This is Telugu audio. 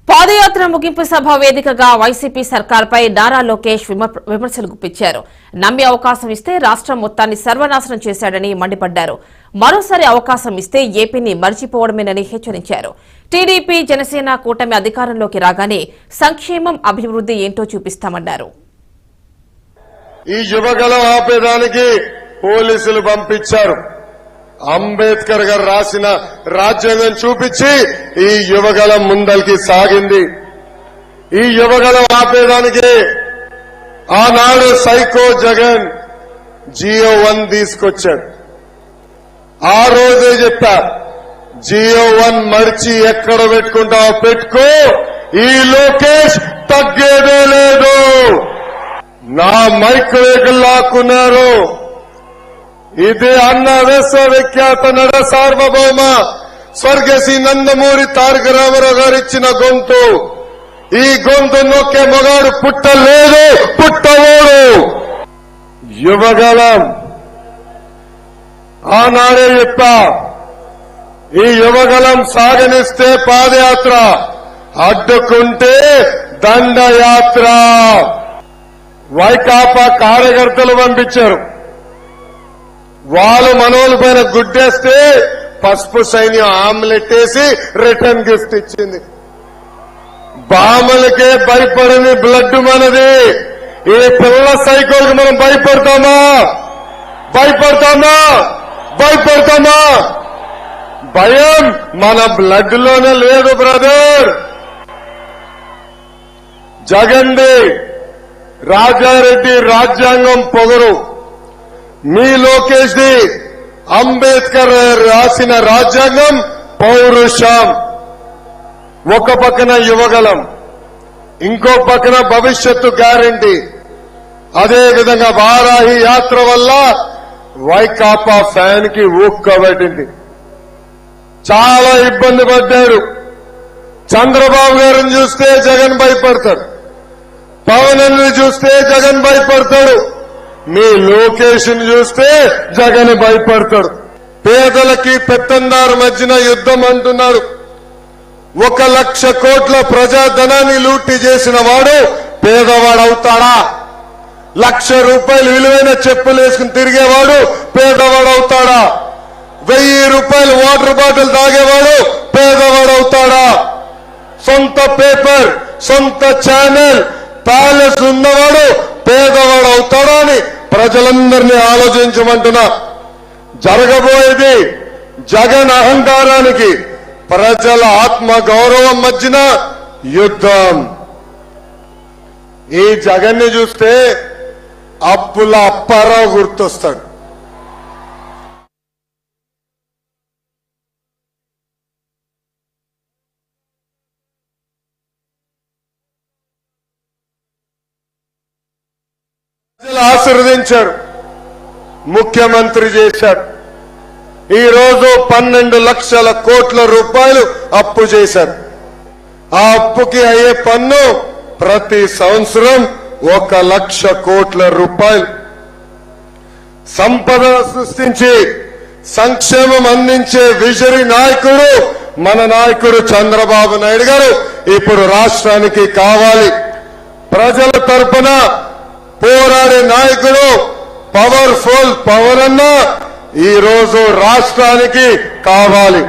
పాదయాత్ర ముగింపు సభ వేదికగా వైసీపీ సర్కార్పై నారా లోకేష్ విమర్శలు గుప్పించారు. నమ్మి అవకాశం ఇస్తే రాష్ట్రం మొత్తాన్ని సర్వనాశనం చేశాడని మండిపడ్డారు. మరోసారి అవకాశం ఇస్తే ఏపీని మర్చిపోవడమేనని హెచ్చరించారు. టీడీపీ జనసేన కూటమి అధికారంలోకి రాగానే సంక్షేమం అభివృద్ధి ఏంటో చూపిస్తామన్నారు. ఈ యువగలం ఆపేదానికి పోలీసులు పంపించారు. అంబేద్కర్ గారు రాసిన రాజ్యాంగం చూపించి ఈ యువగలం ముందరికి సాగింది. ఈ యువగలం ఆపేదానికి ఆనాడు సైకో జగన్ GO1 తీసుకొచ్చాడు. ఆ రోజే చెప్పా, GO1 మడిచి ఎక్కడ పెట్టుకుంటావో పెట్టుకో, ఈ లోకేష్ తగ్గేదే లేదు. నా మైక్ వేగులు లాక్కున్నారు. ఇది అన్న విశ్వవిఖ్యాత నడ సార్వభౌమ స్వర్గశ్రీ నందమూరి తారక రామారావు గారు ఇచ్చిన గొంతు. ఈ గొంతు నొక్కే మగాడు పుట్టలేదు, పుట్టవోడు. యువగలం ఆనాడే చెప్పా, ఈ యువగలం సాగనిస్తే పాదయాత్ర, అడ్డుకుంటే దండయాత్ర. వైకాపా కార్యకర్తలు పంపించారు. వాళ్ళు మనోళ్ళ పైన గుడ్డేస్తే పసుపు సైన్యం ఆమ్లెట్ వేసి రిటర్న్ గిఫ్ట్ ఇచ్చింది. బామలకే భయపడని బ్లడ్ మనది. ఈ పిల్ల సైకోల్కి మనం భయపడతామా? భయం మన బ్లడ్ లోనే లేదు బ్రదర్. జగన్ది రాజారెడ్డి రాజ్యాంగం పొగరు, మీ లోకేష్ ది అంబేద్కర్ రాసిన రాజ్యాంగం పౌరుషం. ఒక పక్కన యువగలం, ఇంకో పక్కన భవిష్యత్తు గ్యారంటీ. అదేవిధంగా వారాహి యాత్ర వల్ల వైకాపా ఫ్యాన్ కి ఊక్కబట్టింది. చాలా ఇబ్బంది పడ్డారు. చంద్రబాబు గారిని చూస్తే జగన్ భయపడతాడు, పవన్ చూస్తే జగన్ భయపడతాడు, మీ లోకేష్ ని చూస్తే జగన్ భయపడతాడు. పేదలకి పెత్తందారు మధ్యన యుద్ధం అంటున్నాడు. 1,00,000 కోట్ల ప్రజాధనాన్ని లూటీ చేసిన వాడు పేదవాడవుతాడా? 1,00,000 రూపాయలు విలువైన చెప్పులు వేసుకుని తిరిగేవాడు పేదవాడవుతాడా? 1,000 రూపాయలు వాటర్ బాటిల్ తాగేవాడు పేదవాడవుతాడా? సొంత పేపర్, సొంత ఛానల్, ప్యాలెస్ ఉన్నవాడు పేదవాడు అవుతాడా అని ప్రజలందరినీ ఆలోచించమంటున్నా. జరగబోయేది జగన్ అహంకారానికి ప్రజల ఆత్మ గౌరవం మధ్యన యుద్ధం. ఈ జగన్ని చూస్తే అప్పుల అప్పారావు గుర్తొస్తాడు. ఆశీర్వదించారు, ముఖ్యమంత్రి చేశారు. ఈ రోజు 12 లక్షల కోట్ల రూపాయలు అప్పు చేశారు. ఆ అప్పుకి అయ్యే పన్ను ప్రతి సంవత్సరం 1,00,000 కోట్ల రూపాయలు. సంపద సృష్టించి సంక్షేమం అందించే విజరీ నాయకుడు మన నాయకుడు చంద్రబాబు నాయుడు గారు ఇప్పుడు రాష్ట్రానికి కావాలి. ప్రజల తరపున పోరాడే నాయకుడు పవర్ఫుల్ పవర్ అన్న ఈ రోజు రాష్ట్రానికి కావాలి.